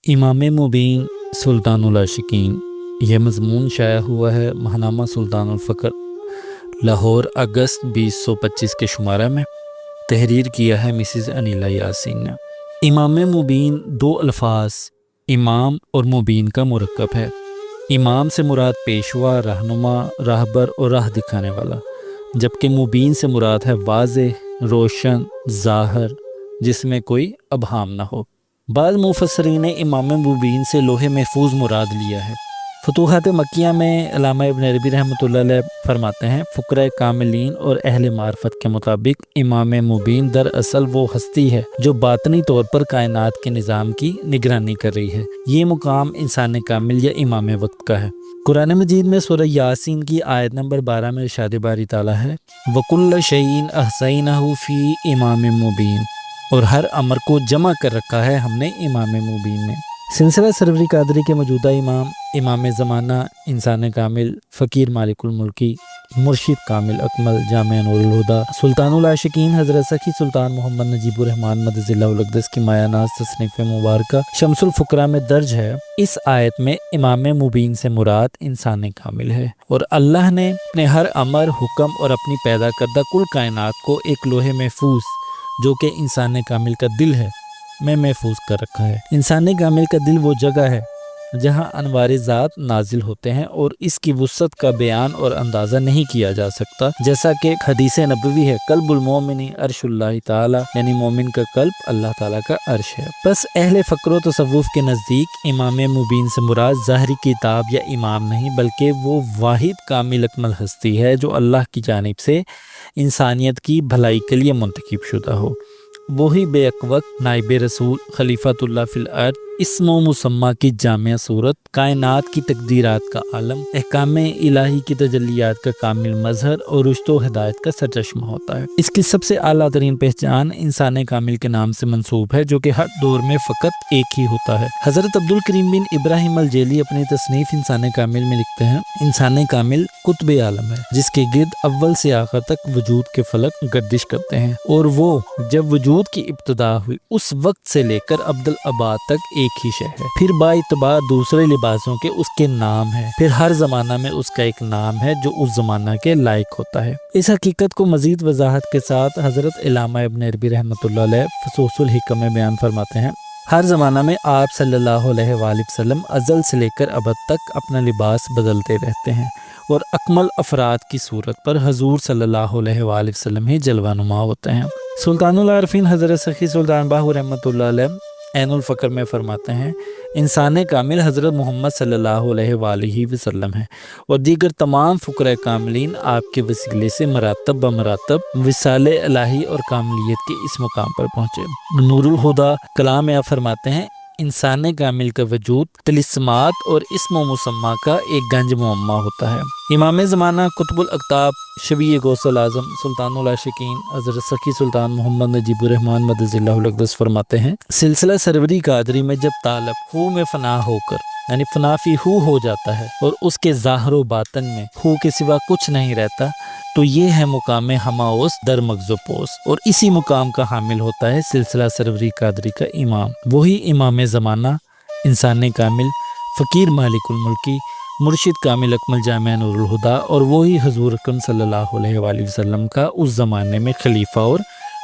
امام مبین سلطان العاشقین، یہ مضمون شائع ہوا ہے ماہنامہ سلطان الفقر لاہور اگست 2025 کے شمارہ میں۔ تحریر کیا ہے مسز انیلا یاسین نے۔ امام مبین دو الفاظ امام اور مبین کا مرکب ہے۔ امام سے مراد پیشوا، رہنما، راہبر اور راہ دکھانے والا، جبکہ مبین سے مراد ہے واضح، روشن، ظاہر، جس میں کوئی ابہام نہ ہو۔ بعض مفسرین نے امام مبین سے لوح محفوظ مراد لیا ہے۔ فتوحات مکیہ میں علامہ ابن عربی رحمۃ اللہ علیہ فرماتے ہیں، فقراء کاملین اور اہل معرفت کے مطابق امام مبین دراصل وہ ہستی ہے جو باطنی طور پر کائنات کے نظام کی نگرانی کر رہی ہے۔ یہ مقام انسان کامل یا امام وقت کا ہے۔ قرآن مجید میں سورہ یاسین کی آیت نمبر 12 میں ارشاد باری تعالیٰ ہے، وَكُلَّ شَيْءٍ أَحْصَيْنَاهُ فِي إِمَامٍ مُبِينٍ، اور ہر امر کو جمع کر رکھا ہے ہم نے امام مبین میں۔ سلسلہ سروری قادری کے موجودہ امام، امام زمانہ، انسان کامل، فقیر مالک الملکی، مرشد کامل اکمل، جامع نور الہدیٰ، سلطان العاشقین حضرت سخی سلطان محمد نجیب الرحمن مدد اللہ الاقدس کی مایہ ناز تصنیف مبارکہ شمس الفقراء میں درج ہے۔ اس آیت میں امام مبین سے مراد انسان کامل ہے، اور اللہ نے اپنے ہر امر، حکم اور اپنی پیدا کردہ کل کائنات کو ایک لوح محفوظ جو کہ انسان کامل کا دل ہے میں محفوظ کر رکھا ہے۔ انسان کامل کا دل وہ جگہ ہے جہاں انوار ذات نازل ہوتے ہیں، اور اس کی وسعت کا بیان اور اندازہ نہیں کیا جا سکتا، جیسا کہ حدیث نبوی ہے، قلب المومن عرش اللہ تعالی، یعنی مومن کا قلب اللہ تعالیٰ کا عرش ہے۔ بس اہل فکر و تصوف کے نزدیک امام مبین سے مراد ظاہری کتاب یا امام نہیں، بلکہ وہ واحد کامل اکمل ہستی ہے جو اللہ کی جانب سے انسانیت کی بھلائی کے لیے منتخب شدہ ہو۔ وہی بے وقت نائب رسول، خلیفۃ اللہ فی الارض، اسم و مسمہ کی جامع صورت، کائنات کی تقدیرات کا عالم، احکام الہی کی تجلیات کا کامل مظہر اور رشد و ہدایت کا سرچشمہ ہوتا ہے۔ اس کی سب سے اعلیٰ ترین پہچان انسان کامل کے نام سے منسوب ہے، جو کہ ہر دور میں فقط ایک ہی ہوتا ہے۔ حضرت عبدالکریم بن ابراہیم الجیلی اپنی تصنیف انسان کامل میں لکھتے ہیں، انسان کامل قطب عالم ہے جس کے گرد اول سے آخر تک وجود کے فلک گردش کرتے ہیں، اور وہ جب وجود کی ابتدا ہوئی اس وقت سے لے کر ابدالآباد تک ایک ہی شے ہے۔ پھر با اعتبار دوسرے لباسوں کے اس کے نام ہے، پھر ہر زمانہ میں اس کا ایک نام ہے جو اس زمانہ کے لائق ہوتا ہے۔ اس حقیقت کو مزید وضاحت کے ساتھ حضرت علامہ ابن عربی رحمۃ اللہ علیہ فصوص الحکم میں بیان فرماتے ہیں، ہر زمانہ میں آپ صلی اللہ علیہ وآلہ وسلم ازل سے لے کر ابد تک اپنا لباس بدلتے رہتے ہیں، اور اکمل افراد کی صورت پر حضور صلی اللہ علیہ وآلہ وسلم ہی جلوہ نما ہوتے ہیں۔ سلطان العارفین حضرت سخی سلطان باہو رحمۃ اللہ علیہ عین الفقر میں فرماتے ہیں، انسان کامل حضرت محمد صلی اللہ علیہ وآلہ وسلم ہے، اور دیگر تمام فقراء کاملین آپ کے وسیلے سے مراتب بمراتب وصال الہی اور کاملیت کے اس مقام پر پہنچے۔ نور الہدیٰ کلام میں فرماتے ہیں، انسان کامل کا وجود طلسمات اور اسم و مسمہ کا ایک گنج معمہ ہوتا ہے۔ امام زمانہ قطب الاقطاب شبیہ غوث الاعظم سلطان العاشقین حضرت سخی سلطان محمد نجیب الرحمن مدد اللہ الاقدس فرماتے ہیں، سلسلہ سروری قادری میں جب طالب ہو میں فنا ہو کر، یعنی فنا فی ہو جاتا ہے، اور اس کے ظاہر و باطن میں ہو کے سوا کچھ نہیں رہتا، تو یہ ہے مقام ہماؤس در مغز و پوس، اور اسی مقام کا حامل ہوتا ہے سلسلہ سروری قادری کا امام۔ وہی امام زمانہ، انسان کامل، فقیر مالک الملکی، مرشد کامل اکمل، جامع نور الہدیٰ، اور وہی حضور اکرم صلی اللہ علیہ وآلہ وسلم کا اس زمانے میں خلیفہ اور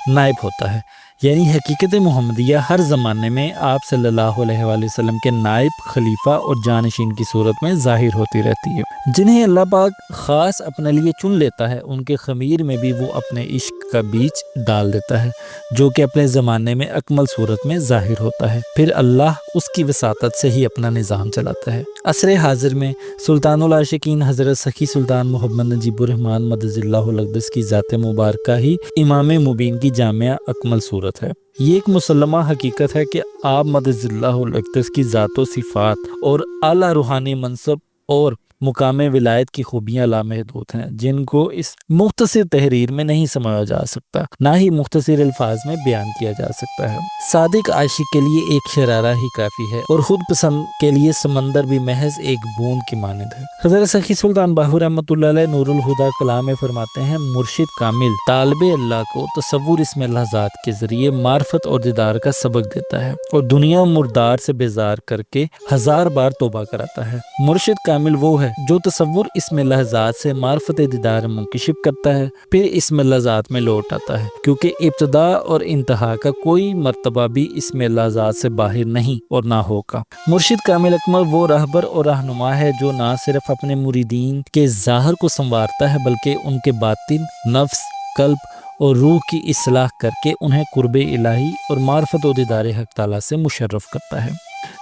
نائب ہوتا ہے۔ یعنی حقیقت محمدیہ ہر زمانے میں آپ صلی اللہ علیہ وآلہ وسلم کے نائب، خلیفہ اور جانشین کی صورت میں ظاہر ہوتی رہتی ہے۔ جنہیں اللہ پاک خاص اپنے لیے چن لیتا ہے، ان کے خمیر میں بھی وہ اپنے عشق کا بیج ڈال دیتا ہے، جو کہ اپنے زمانے میں اکمل صورت میں ظاہر ہوتا ہے۔ پھر اللہ اس کی وساطت سے ہی اپنا نظام چلاتا ہے۔ عصر حاضر میں سلطان العاشقین حضرت سخی سلطان محمد نجیب الرحمن مدد اللہ الاقدس کی ذات مبارکہ ہی امام مبین کی جامع اکمل صورت ہے۔ یہ ایک مسلمہ حقیقت ہے کہ آپ مدد اللہ الاقدس کی ذات و صفات اور اعلیٰ روحانی منصب اور مقام ولایت کی خوبیاں لامحدود ہیں جن کو اس مختصر تحریر میں نہیں سمجھا جا سکتا، نہ ہی مختصر الفاظ میں بیان کیا جا سکتا ہے۔ صادق عاشق کے لیے ایک شرارہ ہی کافی ہے اور خود پسند کے لیے سمندر بھی محض ایک بوند کی مانند ہے۔ حضرت سخی سلطان باہو رحمۃ اللہ علیہ نور الہدیٰ کلام میں فرماتے ہیں، مرشد کامل طالب اللہ کو تصور اسم اللہ ذات کے ذریعے معرفت اور دیدار کا سبق دیتا ہے اور دنیا مردار سے بیزار کر کے 1000 بار توبہ کراتا ہے۔ مرشد کامل وہ ہے جو تصور اسم اللہ ذات سے معرفت دیدار منکشف کرتا ہے، پھر اسم اللہ ذات میں لوٹ آتا ہے، کیونکہ ابتدا اور انتہا کا کوئی مرتبہ بھی اسم اللہ ذات سے باہر نہیں اور نہ ہوگا۔ مرشد کامل اکمل وہ رہبر اور رہنما ہے جو نہ صرف اپنے مریدین کے ظاہر کو سنوارتا ہے بلکہ ان کے باطن، نفس، قلب اور روح کی اصلاح کر کے انہیں قرب الہی اور معرفت و دیدار حق تعالیٰ سے مشرف کرتا ہے۔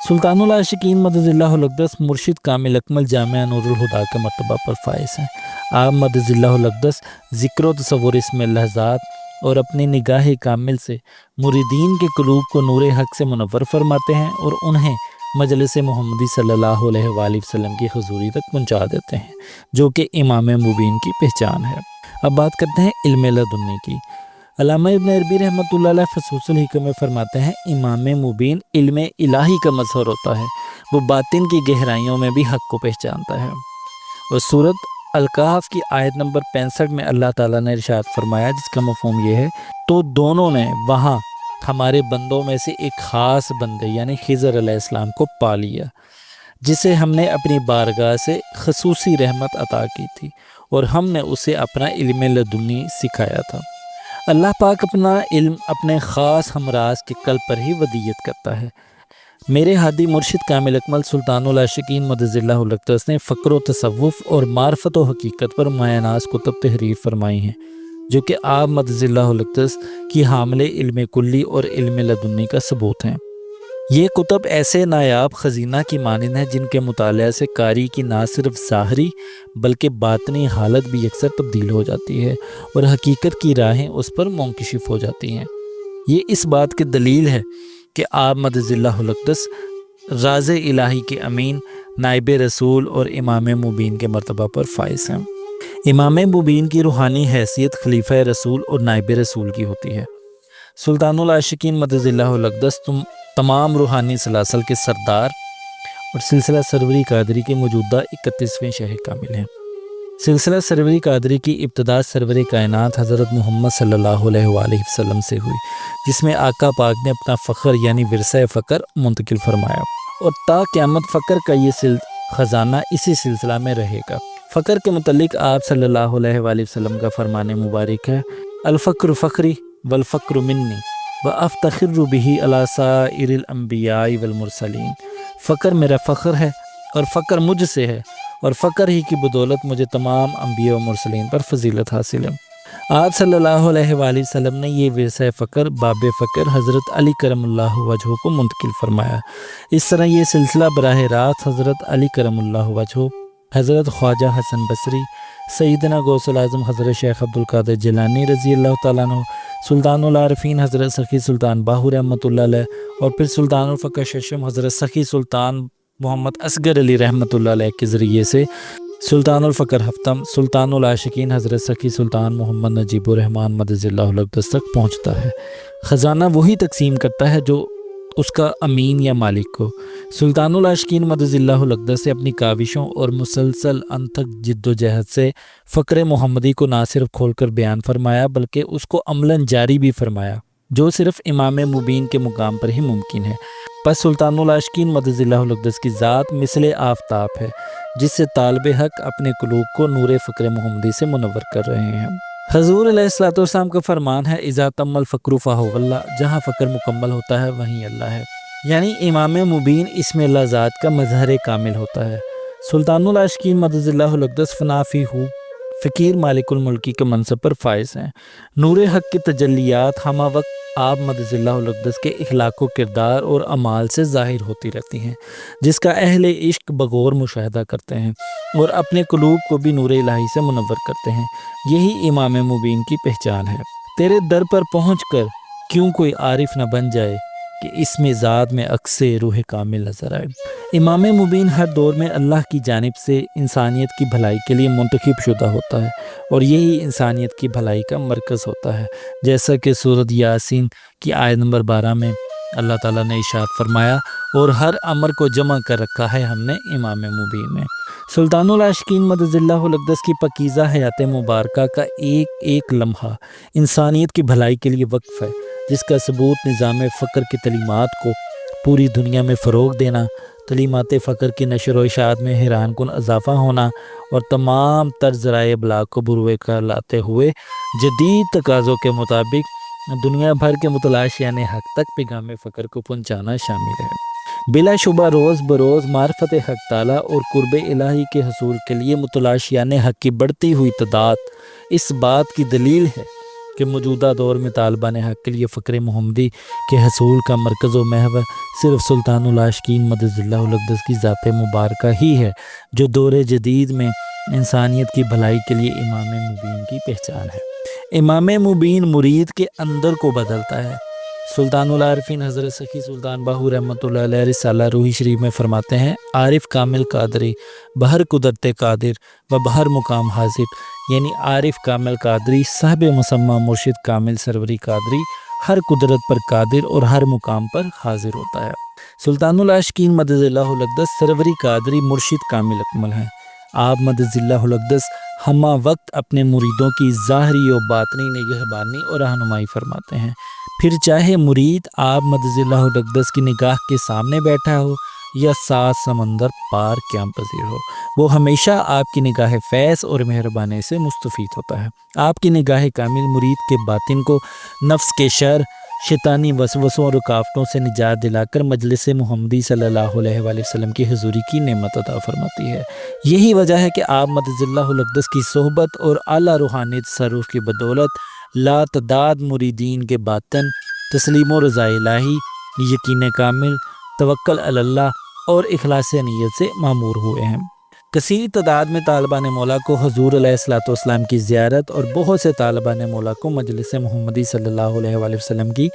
سلطان العاشقین مدد اللہ الاقدس مرشد کامل اکمل جامعہ نور الہدیٰ کے مرتبہ پر فائز ہیں۔ آپ مدد اللہ الاقدس ذکر و تصور اسم اللہ ذات اور اپنی نگاہ کامل سے مریدین کے قلوب کو نور حق سے منور فرماتے ہیں اور انہیں مجلس محمدی صلی اللہ علیہ وآلہ وسلم کی حضوری تک پہنچا دیتے ہیں، جو کہ امام مبین کی پہچان ہے۔ اب بات کرتے ہیں علم لدنی کی۔ علامہ ابن عربی رحمۃ اللہ علیہ فصوص الحکم میں فرماتے ہیں، امام مبین علم الہی کا مظہر ہوتا ہے، وہ باطن کی گہرائیوں میں بھی حق کو پہچانتا ہے۔ اور سورۃ الکہف کی آیت نمبر 65 میں اللہ تعالیٰ نے ارشاد فرمایا، جس کا مفہوم یہ ہے، تو دونوں نے وہاں ہمارے بندوں میں سے ایک خاص بندے یعنی خضر علیہ السلام کو پا لیا، جسے ہم نے اپنی بارگاہ سے خصوصی رحمت عطا کی تھی اور ہم نے اسے اپنا علم لدنی سکھایا تھا۔ اللہ پاک اپنا علم اپنے خاص ہمراز کے قلب پر ہی ودیت کرتا ہے۔ میرے ہادی مرشد کامل اکمل سلطان العاشقین مدد اللہ الاقدس نے فقر و تصوف اور معرفت و حقیقت پر مایہ ناز کتب تحریر فرمائی ہیں، جو کہ آپ مدد اللہ الاقدس کی حامل علم کلی اور علم لدنی کا ثبوت ہیں۔ یہ کتب ایسے نایاب خزینہ کی مانند ہیں جن کے مطالعہ سے قاری کی نہ صرف ظاہری بلکہ باطنی حالت بھی یکسر تبدیل ہو جاتی ہے اور حقیقت کی راہیں اس پر منکشف ہو جاتی ہیں۔ یہ اس بات کی دلیل ہے کہ آپ مدد اللہ الاقدس راز الہی کے امین، نائب رسول اور امام مبین کے مرتبہ پر فائز ہیں۔ امام مبین کی روحانی حیثیت خلیفہ رسول اور نائب رسول کی ہوتی ہے۔ سلطان العاشقین مدد اللہ الاقدس تمام روحانی سلاسل کے سردار اور سلسلہ سروری قادری کے موجودہ 31ویں شاہ کامل ہیں۔ سلسلہ سروری قادری کی ابتدا سرور کائنات حضرت محمد صلی اللہ علیہ وآلہ وسلم سے ہوئی، جس میں آقا پاک نے اپنا فخر یعنی ورثہ فخر منتقل فرمایا، اور تا قیامت فخر کا یہ خزانہ اسی سلسلہ میں رہے گا۔ فخر کے متعلق آپ صلی اللہ علیہ وآلہ وسلم کا فرمان مبارک ہے، الفقر فخری والفقر منی وَأَفْتَخِرُ بِهِ عَلَى سَائِرِ الْأَنْبِيَاءِ وَالْمُرْسَلِينَ۔ فخر میرا فخر ہے اور فخر مجھ سے ہے، اور فخر ہی کی بدولت مجھے تمام انبیاء و مرسلین پر فضیلت حاصل ہے۔ آپ صلی اللہ علیہ وآلہ وسلم نے یہ ورثہ فخر باب فخر حضرت علی کرم اللہ وجہہ کو منتقل فرمایا۔ اس طرح یہ سلسلہ براہ راست حضرت علی کرم اللہ وجہہ، حضرت خواجہ حسن بصری، سیدنا غوث العظم حضرت شیخ عبدالقادر جیلانی رضی اللہ تعالیٰ عنہ، سلطان العارفین حضرت سخی سلطان باہو رحمۃ اللہ علیہ، اور پھر سلطان الفقہ ششم حضرت سخی سلطان محمد اصغر علی رحمۃ اللہ علیہ کے ذریعے سے سلطان الفقر ہفتم سلطان العاشقین حضرت سخی سلطان محمد نجیب الرحمن مدد اللہ الاقدس تک پہنچتا ہے۔ خزانہ وہی تقسیم کرتا ہے جو اس کا امین یا مالک کو۔ سلطان العاشقین مدد اللہ الاقدس سے اپنی کاوشوں اور مسلسل انتھک جد و جہد سے فقر محمدی کو نہ صرف کھول کر بیان فرمایا بلکہ اس کو عملاً جاری بھی فرمایا، جو صرف امام مبین کے مقام پر ہی ممکن ہے۔ پس سلطان العاشقین مدد اللہ الاقدس کی ذات مثل آفتاب ہے، جس سے طالب حق اپنے قلوب کو نور فقر محمدی سے منور کر رہے ہیں۔ حضور علیہ الصلوۃ والسلام کا فرمان ہے، اذا تم الفقر فہو اللہ، جہاں فقر مکمل ہوتا ہے وہیں اللہ ہے، یعنی امام مبین اسم اللہ ذات کا مظہر کامل ہوتا ہے۔ سلطان العاشقین مدد اللہ الاقدس فنافی ہو فقیر مالک الملکی کے منصب پر فائز ہیں۔ نور حق کی تجلیات ہمہ وقت آپ مدد اللہ الاقدس کے اخلاق و کردار اور اعمال سے ظاہر ہوتی رہتی ہیں، جس کا اہل عشق بغور مشاہدہ کرتے ہیں اور اپنے قلوب کو بھی نور الہی سے منور کرتے ہیں۔ یہی امام مبین کی پہچان ہے۔ تیرے در پر پہنچ کر کیوں کوئی عارف نہ بن جائے کہ اس میں ذات میں عکس روح کامل نظر آئے۔ امام مبین ہر دور میں اللہ کی جانب سے انسانیت کی بھلائی کے لیے منتخب شدہ ہوتا ہے اور یہی انسانیت کی بھلائی کا مرکز ہوتا ہے، جیسا کہ سورۃ یاسین کی آیت نمبر 12 میں اللہ تعالیٰ نے ارشاد فرمایا، اور ہر امر کو جمع کر رکھا ہے ہم نے امام مبین میں۔ سلطان العاشقین مدد اللہ الاقدس کی پاکیزہ حیات مبارکہ کا ایک ایک لمحہ انسانیت کی بھلائی کے لیے وقف ہے، جس کا ثبوت نظام فقر کی تعلیمات کو پوری دنیا میں فروغ دینا، تعلیمات فقر کی نشر و اشاعت میں حیران کن اضافہ ہونا اور تمام تر ذرائع ابلاغ کو بروئے کار لاتے ہوئے جدید تقاضوں کے مطابق دنیا بھر کے متلاشیان حق تک پیغام فقر کو پہنچانا شامل ہے۔ بلا شبہ روز بروز معرفت حق تعالیٰ اور قرب الہی کے حصول کے لیے متلاشیان حق کی بڑھتی ہوئی تعداد اس بات کی دلیل ہے کہ موجودہ دور میں طالبان حق کے لیے فقر محمدی کے حصول کا مرکز و محور صرف سلطان العاشقین مدد اللہ الاقدس کی ذات مبارکہ ہی ہے، جو دور جدید میں انسانیت کی بھلائی کے لیے امام مبین کی پہچان ہے۔ امام مبین مرید کے اندر کو بدلتا ہے۔ سلطان العارفین حضرت سخی سلطان باہو رحمۃ اللہ علیہ رسالہ روحی شریف میں فرماتے ہیں، عارف کامل قادری بہر قدرت قادر و بہر مقام حاضر، یعنی عارف کامل قادری صاحب مسمى مرشد کامل سروری قادری ہر قدرت پر قادر اور ہر مقام پر حاضر ہوتا ہے۔ سلطان العاشقین مدد اللہ الاقدس سروری قادری مرشد کامل اکمل ہیں۔ آپ مدد اللہ الاقدس ہمہ وقت اپنے مریدوں کی ظاہری و باطنی نگہبانی اور رہنمائی فرماتے ہیں، پھر چاہے مرید آپ مدد اللہ الاقدس کی نگاہ کے سامنے بیٹھا ہو یا سات سمندر پار قیام پذیر ہو، وہ ہمیشہ آپ کی نگاہ فیض اور مہربانی سے مستفید ہوتا ہے۔ آپ کی نگاہ کامل مرید کے باطن کو نفس کے شر، شیطانی وسوسوں اور رکاوٹوں سے نجات دلا کر مجلس محمدی صلی اللہ علیہ وآلہ وسلم کی حضوری کی نعمت عطا فرماتی ہے۔ یہی وجہ ہے کہ آپ مدد اللہ الاقدس کی صحبت اور اعلیٰ روحانی تصرف کی بدولت لا تعداد مریدین کے باطن تسلیم و رضا الہی، یقین کامل، توکل علی اللہ اور اخلاص نیت سے معمور ہوئے ہیں۔ کثیر تعداد میں طالبان مولا کو حضور علیہ الصلوۃ والسلام کی زیارت اور بہت سے طالبان مولا کو مجلس محمدی صلی اللہ علیہ وآلہ وسلم کی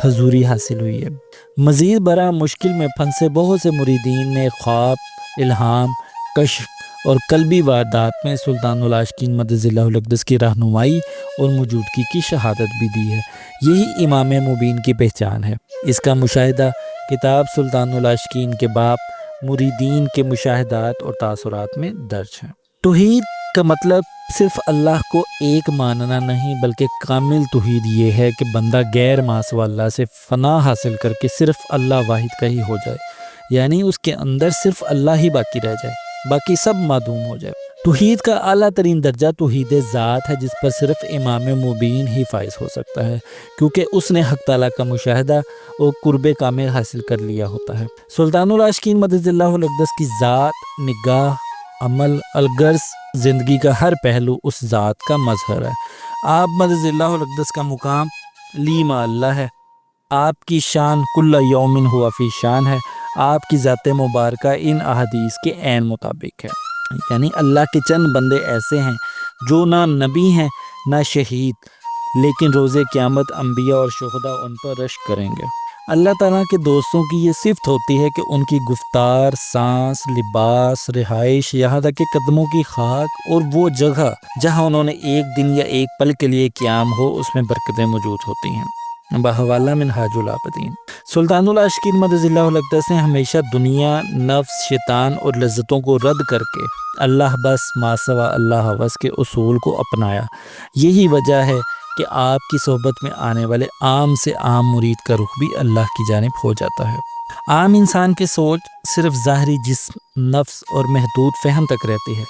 حضوری حاصل ہوئی ہے۔ مزید برآں مشکل میں پھنسے بہت سے مریدین نے خواب، الہام، کشف اور قلبی واردات میں سلطان العاشقین مدد اللہ الاقدس کی رہنمائی اور موجودگی کی شہادت بھی دی ہے۔ یہی امام مبین کی پہچان ہے۔ اس کا مشاہدہ کتاب سلطان العاشقین کے باب مریدین کے مشاہدات اور تاثرات میں درج ہے۔ توحید کا مطلب صرف اللہ کو ایک ماننا نہیں، بلکہ کامل توحید یہ ہے کہ بندہ غیر ما سوا اللہ سے فنا حاصل کر کے صرف اللہ واحد کا ہی ہو جائے، یعنی اس کے اندر صرف اللہ ہی باقی رہ جائے، باقی سب معدوم ہو جائے۔ توحید کا اعلیٰ ترین درجہ توحید ذات ہے، جس پر صرف امام مبین ہی فائز ہو سکتا ہے، کیونکہ اس نے حق تعالیٰ کا مشاہدہ اور قرب کامل حاصل کر لیا ہوتا ہے۔ سلطان العاشقین مدد اللہ الاقدس کی ذات، نگاہ، عمل، الغرض، زندگی کا ہر پہلو اس ذات کا مظہر ہے۔ آپ مدد اللہ الاقدس کا مقام لی ما اللہ ہے، آپ کی شان کل یومن ہوا فی شان ہے، آپ کی ذات مبارکہ ان احادیث کے عین مطابق ہے۔ یعنی اللہ کے چند بندے ایسے ہیں جو نہ نبی ہیں نہ شہید، لیکن روز قیامت انبیاء اور شہداء ان پر رشک کریں گے۔ اللہ تعالیٰ کے دوستوں کی یہ صفت ہوتی ہے کہ ان کی گفتار، سانس، لباس، رہائش، یہاں تک کہ قدموں کی خاک اور وہ جگہ جہاں انہوں نے ایک دن یا ایک پل کے لیے قیام ہو، اس میں برکتیں موجود ہوتی ہیں۔ بحوالہ منہاج العابدین۔ سلطان العاشقین مدد اللہ الاقدس نے ہمیشہ دنیا، نفس، شیطان اور لذتوں کو رد کر کے اللہ بس ما سوا اللہ وس کے اصول کو اپنایا۔ یہی وجہ ہے کہ آپ کی صحبت میں آنے والے عام سے عام مرید کا رخ بھی اللہ کی جانب ہو جاتا ہے۔ عام انسان کی سوچ صرف ظاہری جسم، نفس اور محدود فہم تک رہتی ہے،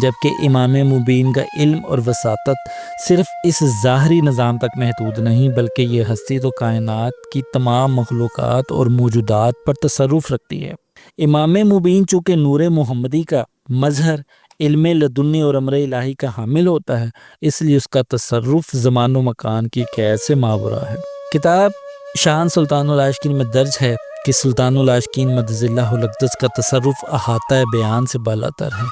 جبکہ امام مبین کا علم اور وساطت صرف اس ظاہری نظام تک محدود نہیں، بلکہ یہ ہستی تو کائنات کی تمام مخلوقات اور موجودات پر تصرف رکھتی ہے۔ امام مبین چونکہ نور محمدی کا مظہر، علم لدنی اور امر الہی کا حامل ہوتا ہے، اس لیے اس کا تصرف زمان و مکان کی قید سے ماورا ہے۔ کتاب شان سلطان العاشقین میں درج ہے کہ سلطان العاشقین مدد اللہ الاقدس کا تصرف احاطہ بیان سے بالاتر ہے۔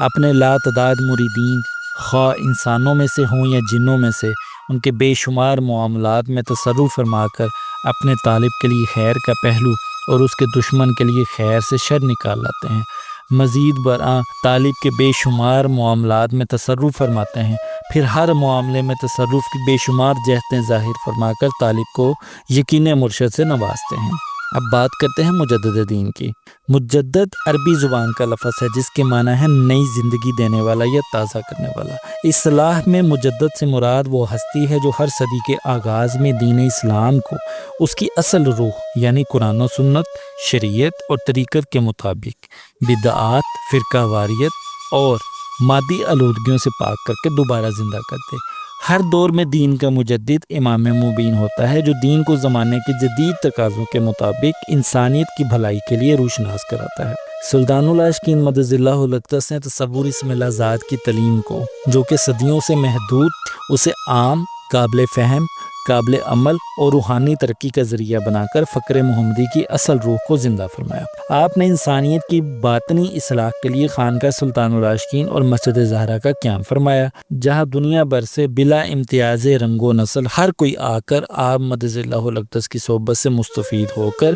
اپنے لا تعداد مریدین، خواہ انسانوں میں سے ہوں یا جنوں میں سے، ان کے بے شمار معاملات میں تصرف فرما کر اپنے طالب کے لیے خیر کا پہلو اور اس کے دشمن کے لیے خیر سے شر نکال لاتے ہیں۔ مزید برآں طالب کے بے شمار معاملات میں تصرف فرماتے ہیں، پھر ہر معاملے میں تصرف کی بے شمار جہتیں ظاہر فرما کر طالب کو یقین مرشد سے نوازتے ہیں۔ اب بات کرتے ہیں مجدد دین کی۔ مجدد عربی زبان کا لفظ ہے جس کے معنی ہے نئی زندگی دینے والا یا تازہ کرنے والا۔ اصطلاح میں مجدد سے مراد وہ ہستی ہے جو ہر صدی کے آغاز میں دین اسلام کو اس کی اصل روح یعنی قرآن و سنت، شریعت اور طریقت کے مطابق بدعات، فرقہ واریت اور مادی آلودگیوں سے پاک کر کے دوبارہ زندہ کرتے۔ ہر دور میں دین کا مجدد امام مبین ہوتا ہے جو دین کو زمانے کے جدید تقاضوں کے مطابق انسانیت کی بھلائی کے لیے روشناس کراتا ہے۔ سلطان العاشقین مدد اللہ الاقدس نے تصور اسم اللہ ذات کی تعلیم کو جو کہ صدیوں سے محدود اسے عام، قابل فہم، قابل عمل اور روحانی ترقی کا ذریعہ بنا کر فکر محمدی کی اصل روح کو زندہ فرمایا۔ آپ نے انسانیت کی باطنی اصلاح کے لیے خانقاہ سلطان العاشقین اور مسجد زہرا کا قیام فرمایا، جہاں دنیا بھر سے بلا امتیاز رنگ و نسل ہر کوئی آ کر آپ مدد اللہ الاقدس کی صحبت سے مستفید ہو کر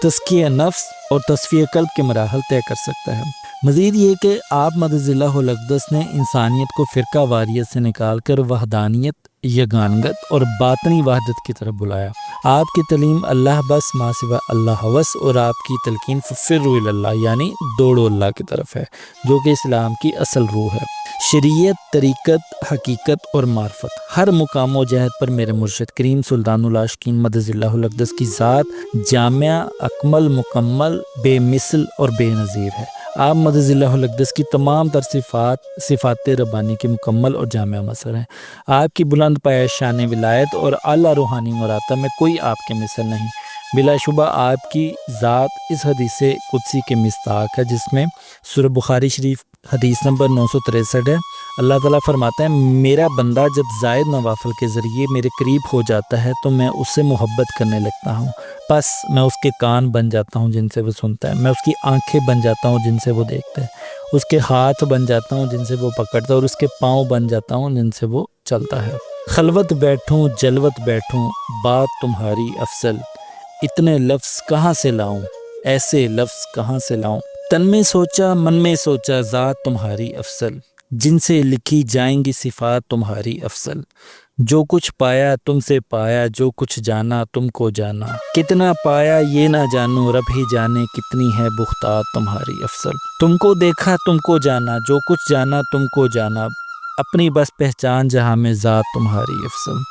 تزکیہ نفس اور تصفیہ قلب کے مراحل طے کر سکتا ہے۔ مزید یہ کہ آپ مدد اللہ الاقدس نے انسانیت کو فرقہ واریت سے نکال کر وحدانیت، یگانگت اور باطنی وحدت کی طرف بلایا۔ آپ کی تعلیم اللہ بس ما سوا اللہ وس اور آپ کی تلقین ففروا الی اللہ یعنی دوڑو اللہ کی طرف ہے، جو کہ اسلام کی اصل روح ہے۔ شریعت، طریقت، حقیقت اور معرفت ہر مقام و جہت پر میرے مرشد کریم سلطان العاشقین مدد اللہ الاقدس کی ذات جامع، اکمل، مکمل، بے مثل اور بے نظیر ہے۔ آپ مدد اللہ الاقدس کی تمام تر صفات ربانی کی مکمل اور جامع مظہر ہیں۔ آپ کی بلند پایہ شان ولایت اور اعلیٰ روحانی مراتب میں کوئی آپ کے مثل نہیں۔ بلا شبہ آپ کی ذات اس حدیث قدسی کے مصداق ہے جس میں سورہ بخاری شریف حدیث نمبر 963 ہے۔ اللہ تعالیٰ فرماتا ہے میرا بندہ جب زائد نوافل کے ذریعے میرے قریب ہو جاتا ہے تو میں اس سے محبت کرنے لگتا ہوں، پس میں اس کے کان بن جاتا ہوں جن سے وہ سنتا ہے، میں اس کی آنکھیں بن جاتا ہوں جن سے وہ دیکھتا ہے، اس کے ہاتھ بن جاتا ہوں جن سے وہ پکڑتا ہے اور اس کے پاؤں بن جاتا ہوں جن سے وہ چلتا ہے۔ خلوت بیٹھوں جلوت بیٹھوں بات تمہاری افضل، اتنے لفظ کہاں سے لاؤں، ایسے لفظ کہاں سے لاؤں، تن میں سوچا من میں سوچا ذات تمہاری افضل، جن سے لکھی جائیں گی صفات تمہاری افضل، جو کچھ پایا تم سے پایا، جو کچھ جانا تم کو جانا، کتنا پایا یہ نہ جانوں رب ہی جانے، کتنی ہے بختات تمہاری افضل، تم کو دیکھا تم کو جانا، جو کچھ جانا تم کو جانا، اپنی بس پہچان جہاں میں ذات تمہاری افضل۔